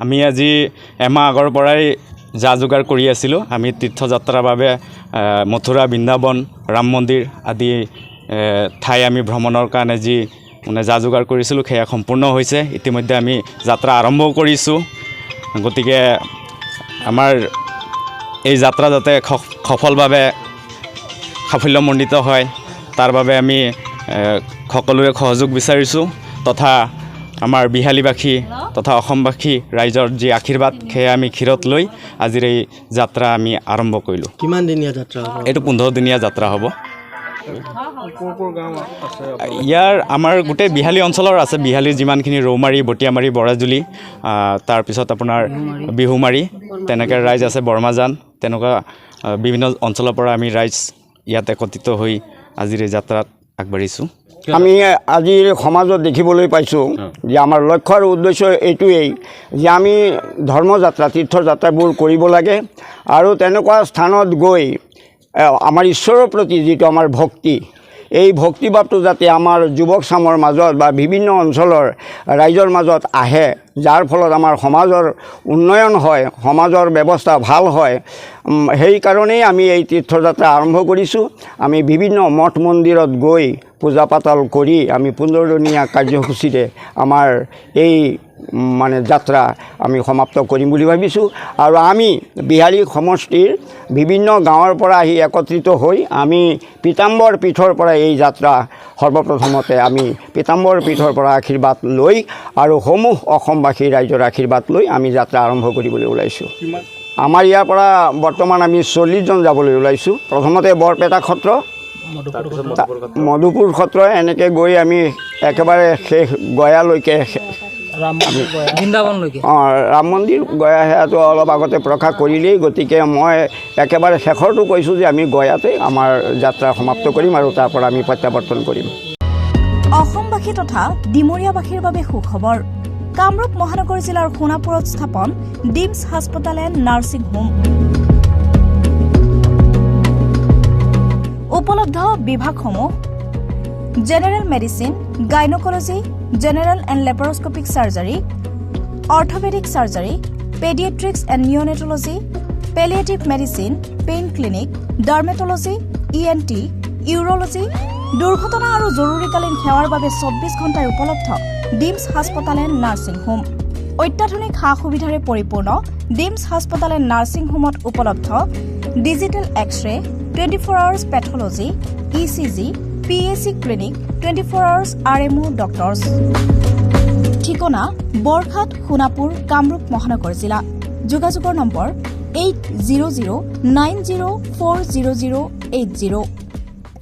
আমি আজি এমাহ আগৰ পৰাই যা যোগাৰ কৰি আছিলোঁ। আমি তীৰ্থযাত্ৰাৰ বাবে মথুৰা, বৃন্দাবন, ৰাম মন্দিৰ আদি ঠাই আমি ভ্ৰমণৰ কাৰণে যি মানে যা যোগাৰ কৰিছিলোঁ সেয়া সম্পূৰ্ণ হৈছে। ইতিমধ্যে আমি যাত্ৰা আৰম্ভও কৰিছোঁ। গতিকে আমাৰ এই যাত্ৰা যাতে সফলভাৱে সাফল্যমণ্ডিত হয় তাৰ বাবে আমি সকলোৰে সহযোগ বিচাৰিছোঁ তথা আমাৰ বিহালীবাসী তথা অসমবাসী ৰাইজৰ যি আশীৰ্বাদ সেয়া আমি ক্ষীৰত লৈ আজিৰ এই যাত্ৰা আমি আৰম্ভ কৰিলোঁ। কিমান দিনীয়া যাত্ৰা হ'ব? এইটো 15 দিনীয়া যাত্ৰা হ'ব। ইয়াৰ আমাৰ গোটেই বিহালী অঞ্চলৰ আছে। বিহালীৰ যিমানখিনি ৰৌমাৰী, বটিয়ামাৰী, বৰাজুলি, তাৰপিছত আপোনাৰ বিহুমাৰী তেনেকৈ ৰাইজ আছে, বৰ্মাজান, তেনেকুৱা বিভিন্ন অঞ্চলৰ পৰা আমি ৰাইজ ইয়াত একত্ৰিত হৈ আজিৰ এই যাত্ৰাত আগবাঢ়িছোঁ। আমি আজিৰ সমাজত দেখিবলৈ পাইছোঁ যে আমাৰ লক্ষ্য আৰু উদ্দেশ্য এইটোৱেই যে আমি ধৰ্মযাত্ৰা, তীৰ্থযাত্ৰাবোৰ কৰিব লাগে আৰু তেনেকুৱা স্থানত গৈ আমাৰ ঈশ্বৰৰ প্ৰতি যিটো আমাৰ ভক্তি, এই ভক্তিভাৱটো যাতে আমাৰ যুৱক চামৰ মাজত বা বিভিন্ন অঞ্চলৰ ৰাইজৰ মাজত আহে, যাৰ ফলত আমাৰ সমাজৰ উন্নয়ন হয়, সমাজৰ ব্যৱস্থা ভাল হয়। সেইকাৰণেই আমি এই তীৰ্থযাত্ৰা আৰম্ভ কৰিছোঁ। আমি বিভিন্ন মঠ মন্দিৰত গৈ পূজা পাতল কৰি আমি 15 দিনীয়া কাৰ্যসূচীৰে আমাৰ এই মানে যাত্ৰা আমি সমাপ্ত কৰিম বুলি ভাবিছোঁ। আৰু আমি বিহালী সমষ্টিৰ বিভিন্ন গাঁৱৰ পৰা আহি একত্ৰিত হৈ আমি পীতাম্বৰ পীঠৰ পৰা এই যাত্ৰা সৰ্বপ্ৰথমতে আমি পীতাম্বৰ পীঠৰ পৰা আশীৰ্বাদ লৈ আৰু সমূহ অসমবাসী ৰাইজৰ আশীৰ্বাদ লৈ আমি যাত্ৰা আৰম্ভ কৰিবলৈ ওলাইছোঁ। আমাৰ ইয়াৰ পৰা বৰ্তমান আমি 40 জন যাবলৈ ওলাইছোঁ। প্ৰথমতে বৰপেটা সত্ৰ, মধুপুৰ সত্ৰ, এনেকৈ গৈ আমি একেবাৰে শেষ গয়ালৈকে, বৃন্দাবনলৈকে। ৰাম মন্দিৰ গয়া সেয়াটো অলপ আগতে প্ৰকাশ কৰিলেই। গতিকে মই একেবাৰে শেষৰটো কৈছোঁ যে আমি গয়াতে আমাৰ যাত্ৰা সমাপ্ত কৰিম আৰু তাৰ পৰা আমি প্ৰত্যাৱৰ্তন কৰিম। অসমবাসী তথা ডিমৰীয়াবাসীৰ বাবে সুখবৰ। কামৰূপ মহানগৰ জিলাৰ সোণাপুৰত স্থাপন ডিমছ হাস্পতাল এণ্ড নাৰ্ছিং হোম। উপলব্ধ বিভাগসমূহ: general medicine, gynaecology, general and laparoscopic surgery, orthopaedic surgery, paediatrics and neonatology, palliative medicine, pain clinic, dermatology, ENT, urology, দুৰ্ঘটনা আৰু জৰুৰীকালীন সেৱাৰ বাবে 24 ঘণ্টাৰ উপলব্ধ ডিমছ হাস্পতাল এণ্ড নাৰ্ছিং হোম। অত্যাধুনিক সা সুবিধাৰে পৰিপূৰ্ণ ডিমছ হাস্পতাল এণ্ড নাৰ্ছিং হোমত উপলব্ধ digital X ray, 24 hours pathology, ECG, PAC clinic, 24 hours RMO doctors. ঠিকনা: বৰঘাট, সোণাপুৰ, কামৰূপ মহানগৰ জিলা। যোগাযোগৰ নম্বৰ 8009040080।